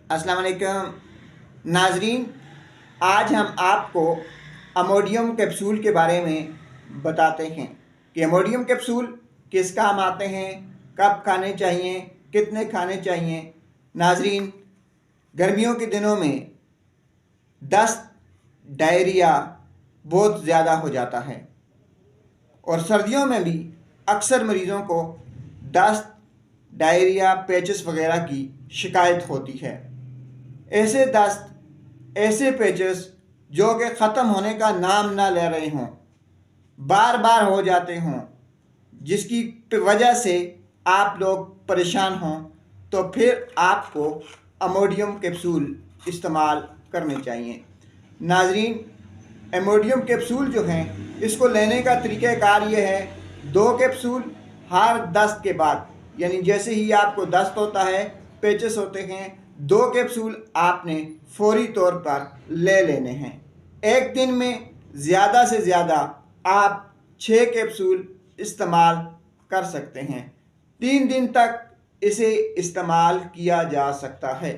अस्सलाम वालेकुम नाजरीन, आज हम आपको अमोडियम कैप्सूल के बारे में बताते हैं कि अमोडियम कैप्सूल किस काम आते हैं, कब खाने चाहिए, कितने खाने चाहिए। नाजरीन, गर्मियों के दिनों में दस्त, डायरिया बहुत ज़्यादा हो जाता है और सर्दियों में भी अक्सर मरीज़ों को दस्त, डायरिया, पेचिस वगैरह की शिकायत होती है। ऐसे दस्त, ऐसे पेचिस जो कि ख़त्म होने का नाम ना ले रहे हों, बार बार हो जाते हों, जिसकी वजह से आप लोग परेशान हों, तो फिर आपको अमोडियम कैप्सूल इस्तेमाल करने चाहिए। नाजरीन, अमोडियम कैप्सूल जो हैं, इसको लेने का तरीक़ाकार ये है, 2 कैप्सूल हर दस्त के बाद, यानी जैसे ही आपको दस्त होता है, पेचिस होते हैं, 2 कैप्सूल आपने फौरी तौर पर ले लेने हैं। एक दिन में ज़्यादा से ज़्यादा आप 6 कैप्सूल इस्तेमाल कर सकते हैं। 3 दिन तक इसे इस्तेमाल किया जा सकता है,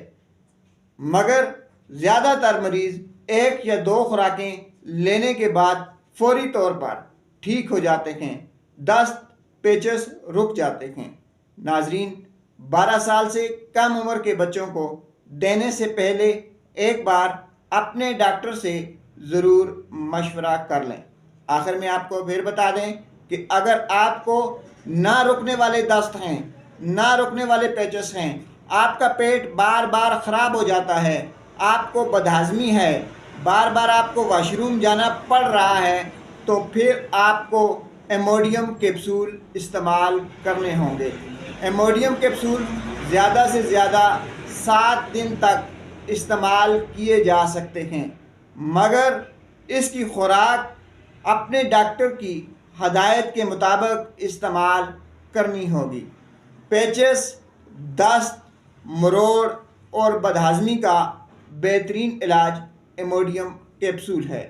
मगर ज़्यादातर मरीज़ 1 या 2 खुराकें लेने के बाद फौरी तौर पर ठीक हो जाते हैं, दस्त, पेचिस रुक जाते हैं। नाजरीन, 12 साल से कम उम्र के बच्चों को देने से पहले एक बार अपने डॉक्टर से ज़रूर मशवरा कर लें। आखिर में आपको फिर बता दें कि अगर आपको ना रुकने वाले दस्त हैं, ना रुकने वाले पेचिस हैं, आपका पेट बार बार ख़राब हो जाता है, आपको बदहज़मी है, बार बार आपको वॉशरूम जाना पड़ रहा है, तो फिर आपको अमोडियम कैप्सूल इस्तेमाल करने होंगे। अमोडियम कैप्सूल ज़्यादा से ज़्यादा 7 दिन तक इस्तेमाल किए जा सकते हैं, मगर इसकी खुराक अपने डॉक्टर की हदायत के मुताबिक इस्तेमाल करनी होगी। पेचिस, दस्त, मरोड़ और बदहज़मी का बेहतरीन इलाज अमोडियम कैप्सूल है।